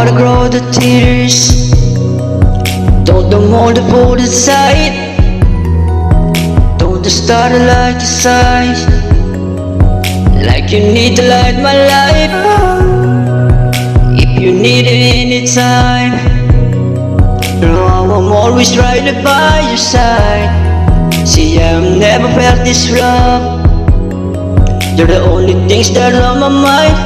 water grow the tears. Don't the mold put aside. Don't the start like a sign. Like you need to light my life. If you need it anytime, no, I'm always right by your side. See, I've never felt this love. You're the only things that are on my mind.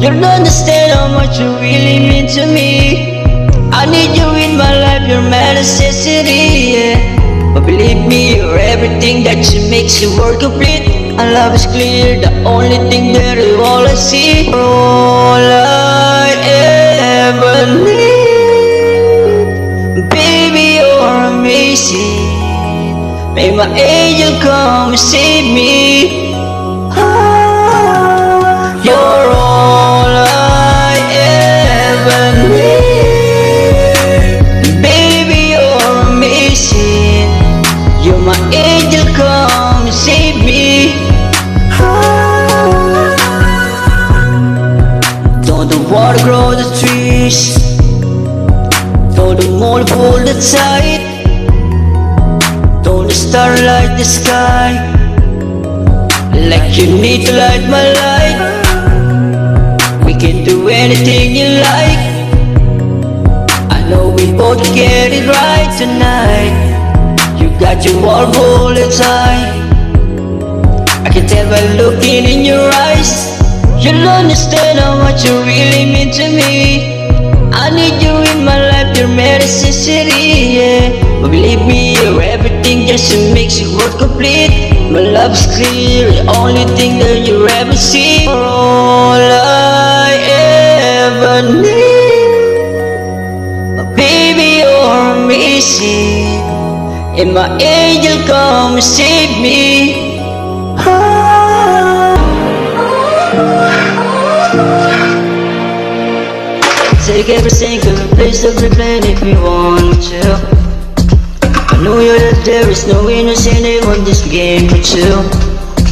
You don't understand how much you really mean to me. I need you in my life, you're my necessity, yeah. But believe me, you're everything that makes the world complete. And love is clear, the only thing that is all I see. You're all I ever need. Baby, you're amazing. May my angel come and save me. You're all I ever need. Baby, you're amazing. You're my angel, come and save me. Don't the water grow the trees. Don't the mold pull the tide. Don't the star light the sky. Like you need to light my life. We can do anything you like. I know we both get it right tonight. You got your wall bullets high. I can tell by looking in your eyes. You'll understand how much you really mean to me. I need you in my life, you're my necessity, yeah. But believe me, you're everything just to make the world complete. My love's clear, the only thing that you ever see. You're all I ever need. But baby, you're amazing. And my angel, come and save me. Take every single place of the planet if you want to. I know you're that there is no innocent anyone this game for you.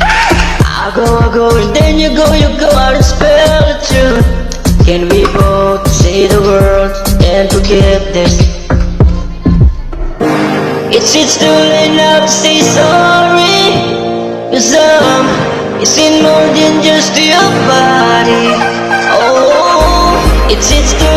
I go, and then you go out and spell the truth. Can we both say the world and forget this? It's too late now to say sorry. Cause it's in more than just your body. Oh, it's too